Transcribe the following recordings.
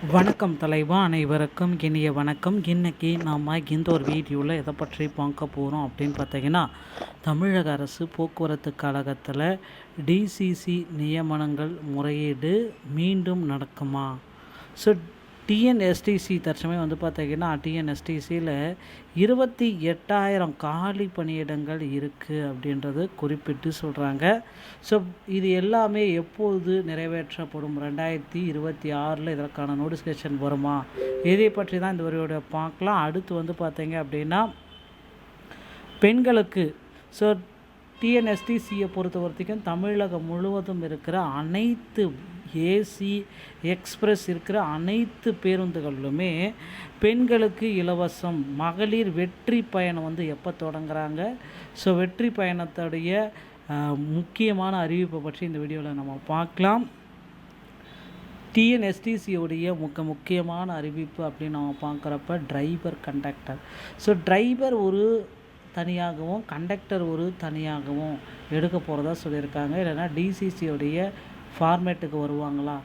வணக்கம் தலைவா, அனைவருக்கும் இனிய வணக்கம். இன்றைக்கி நாம் இந்த ஒரு வீடியோவில் எதை பற்றி பார்க்க போகிறோம் அப்படின்னு பார்த்தீங்கன்னா, தமிழக அரசு போக்குவரத்து கழகத்தில் டிசிசி நியமனங்கள் முறையீடு மீண்டும் நடக்குமா? ஸோ டிஎன்எஸ்டிசி தற்சமயம் பார்த்தீங்கன்னா, டிஎன்எஸ்டிசியில் 28,000 காலி பணியிடங்கள் இருக்குது அப்படின்றது குறிப்பிட்டு சொல்கிறாங்க. ஸோ இது எல்லாமே எப்போது நிறைவேற்றப்படும்? 2026 இதற்கான நோட்டிஃபிகேஷன் வருமா? இதை பற்றி தான் இந்த வீடியோட பார்க்கலாம். அடுத்து பார்த்தீங்க அப்படின்னா, பெண்களுக்கு ஸோ டிஎன்எஸ்டிசியை பொறுத்த வரைக்கும் தமிழகம் முழுவதும் இருக்கிற அனைத்து ஏசி எக்ஸ்பிரஸ் இருக்கிற அனைத்து பேருந்துகளிலுமே பெண்களுக்கு இலவசம். மகளிர் வெற்றி பயணம் எப்போ தொடங்குறாங்க? ஸோ வெற்றி பயணத்துடைய முக்கியமான அறிவிப்பை பற்றி இந்த வீடியோவில் நம்ம பார்க்கலாம். டிஎன்எஸ்டிசியோடைய முக்கியமான அறிவிப்பு அப்படின்னு நம்ம பார்க்குறப்ப டிரைவர், கண்டக்டர். ஸோ டிரைவர் ஒரு தனியாகவும் கண்டக்டர் ஒரு தனியாகவும் எடுக்க போகிறதா சொல்லியிருக்காங்க. இல்லைனா டிசிசியோடைய ஃபார்மேட்டுக்கு வருவாங்களா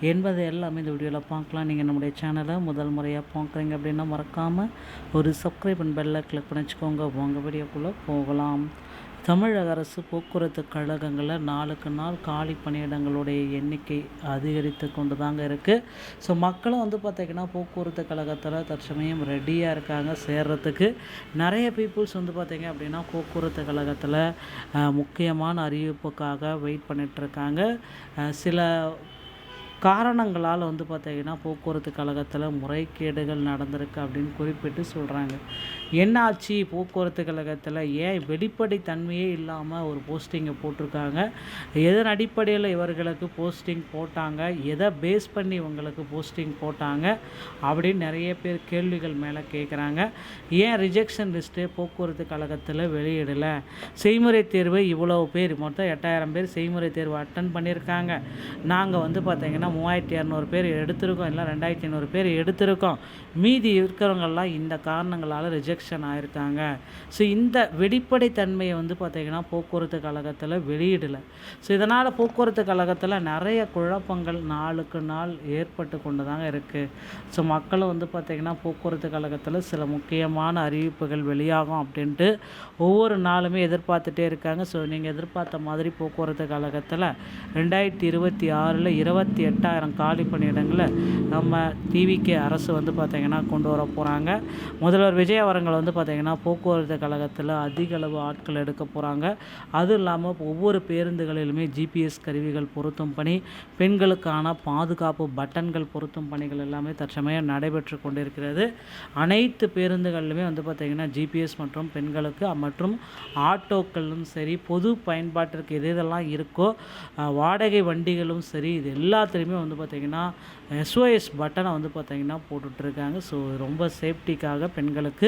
என்பது எல்லாமே இந்த வீடியோவில் பார்க்கலாம். நீங்கள் நம்முடைய சேனலை முதல் முறையாக பார்க்குறீங்க அப்படின்னா மறக்காமல் ஒரு சப்ஸ்கிரைப் அண்ட் பெல்லை கிளிக் பண்ணி வச்சுக்கோங்க. வாங்க வீடியோக்குள்ளே போகலாம். தமிழக அரசு போக்குவரத்து கழகங்களில் நாளுக்கு நாள் காலி பணியிடங்களுடைய எண்ணிக்கை அதிகரித்து கொண்டு தாங்க இருக்குது. ஸோ மக்களும் பார்த்திங்கன்னா போக்குவரத்து கழகத்தில் தற்சமயம் ரெடியாக இருக்காங்க சேர்கிறதுக்கு. நிறைய பீப்புள்ஸ் பார்த்திங்க அப்படின்னா போக்குவரத்து கழகத்தில் முக்கியமான அறிவிப்புக்காக வெயிட் பண்ணிகிட்ருக்காங்க. சில காரணங்களால் பார்த்திங்கன்னா போக்குவரத்து கழகத்தில் முறைகேடுகள் நடந்திருக்கு அப்படின்னு குறிப்பிட்டு சொல்கிறாங்க. என்னாச்சு போக்குவரத்து கழகத்தில்? ஏன் வெளிப்படை தன்மையே இல்லாமல் ஒரு போஸ்டிங்கை போட்டிருக்காங்க? எதன் அடிப்படையில் இவர்களுக்கு போஸ்டிங் போட்டாங்க? எதை பேஸ் பண்ணி இவங்களுக்கு போஸ்டிங் போட்டாங்க அப்படின்னு நிறைய பேர் கேள்விகள் மேலே கேட்குறாங்க. ஏன் ரிஜெக்ஷன் லிஸ்ட்டு போக்குவரத்து கழகத்தில் வெளியிடலை? செய்முறை தேர்வு இவ்வளோ பேர், மொத்தம் 8,000 பேர் செய்முறை தேர்வு அட்டன் பண்ணியிருக்காங்க. நாங்கள் பார்த்திங்கன்னா 3,200 பேர் எடுத்திருக்கோம், இல்லை 2,500 பேர் எடுத்திருக்கோம். மீதி இருக்கிறவங்கெல்லாம் இந்த காரணங்களால் ரிஜெக்ஷன் ஆகிருக்காங்க. ஸோ இந்த வெளிப்படை தன்மையை பார்த்திங்கன்னா போக்குவரத்து கழகத்தில் வெளியிடலை. ஸோ இதனால் போக்குவரத்து கழகத்தில் நிறைய குழப்பங்கள் நாளுக்கு நாள் ஏற்பட்டு கொண்டு தாங்க இருக்குது. ஸோ மக்களும் பார்த்திங்கன்னா போக்குவரத்து கழகத்தில் சில முக்கியமான அறிவிப்புகள் வெளியாகும் அப்படின்ட்டு ஒவ்வொரு நாளுமே எதிர்பார்த்துட்டே இருக்காங்க. ஸோ நீங்கள் எதிர்பார்த்த மாதிரி போக்குவரத்து கழகத்தில் 2026 28,000 காலி பணியிடங்களை நம்ம டிவிகே அரசு பார்த்திங்கன்னா கொண்டு வர போகிறாங்க. முதல்வர் விஜய் அவர்கள் பார்த்திங்கன்னா போக்குவரத்து கழகத்தில் அதிக அளவு ஆட்கள் எடுக்க போகிறாங்க. அதுவும் இல்லாமல் ஒவ்வொரு பேருந்துகளிலுமே ஜிபிஎஸ் கருவிகள் பொருத்தும் பணி, பெண்களுக்கான பாதுகாப்பு பட்டன்கள் பொருத்தும் பணிகள் எல்லாமே தற்சமயம் நடைபெற்று கொண்டிருக்கிறது. அனைத்து பேருந்துகளிலுமே பார்த்திங்கன்னா ஜிபிஎஸ் மற்றும் பெண்களுக்கு மற்றும் ஆட்டோக்களும் சரி, பொது பயன்பாட்டிற்கு எதெல்லாம் இருக்கோ, வாடகை வண்டிகளும் சரி, இது எல்லாத்துலேயுமே பார்த்திங்கன்னா எஸ்ஓஎஸ் பட்டனை பார்த்திங்கன்னா போட்டுட்ருக்காங்க. ஸோ ரொம்ப சேஃப்டிக்காக பெண்களுக்கு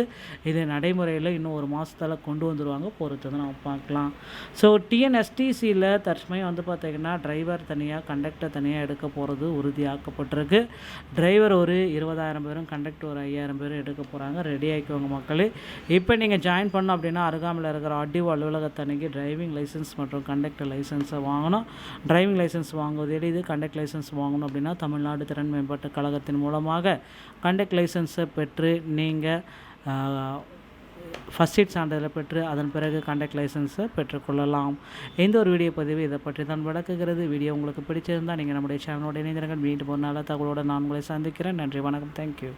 இது நடைமுறையில் இன்னும் ஒரு மாதத்தில் கொண்டு வந்துடுவாங்க. பொறுத்து நம்ம பார்க்கலாம். ஸோ டிஎன்எஸ்டிசியில் தற்சமயம் பார்த்திங்கன்னா டிரைவர் தனியாக கண்டக்டர் தனியாக எடுக்க போகிறது உறுதியாக்கப்பட்டிருக்கு. டிரைவர் ஒரு 20,000 பேரும், கண்டக்டர் ஒரு 5,000 பேரும் எடுக்க போகிறாங்க. ரெடி ஆகிக்குவாங்க மக்களே. இப்போ நீங்கள் ஜாயின் பண்ணோம் அப்படின்னா அருகாமையில் இருக்கிற ஆர்டிஓ அலுவலகத்தன்னைக்கு டிரைவிங் லைசன்ஸ் மற்றும் கண்டக்டர் லைசன்ஸை வாங்கணும். டிரைவிங் லைசன்ஸ் வாங்குவது எளிது. கண்டக்ட் லைசன்ஸ் வாங்கணும் அப்படின்னா தமிழ்நாடு திறன் மேம்பாட்டு கழகத்தின் மூலமாக கண்டக்ட் லைசன்ஸை பெற்று நீங்கள் ஃபஸ்ட் எய்ட் சான்றிதழை பெற்று அதன் பிறகு கண்டக்ட் லைசன்ஸை பெற்றுக்கொள்ளலாம். எந்த ஒரு வீடியோ பதிவு இதை பற்றி தான் விளக்குகிறது. வீடியோ உங்களுக்கு பிடிச்சிருந்தால் நீங்கள் நம்முடைய சேனலோட இணைந்திருங்கள். மீண்டும் ஒரு நல்ல தகவலோடு நான் உங்களை சந்திக்கிறேன். நன்றி, வணக்கம், தேங்க்யூ.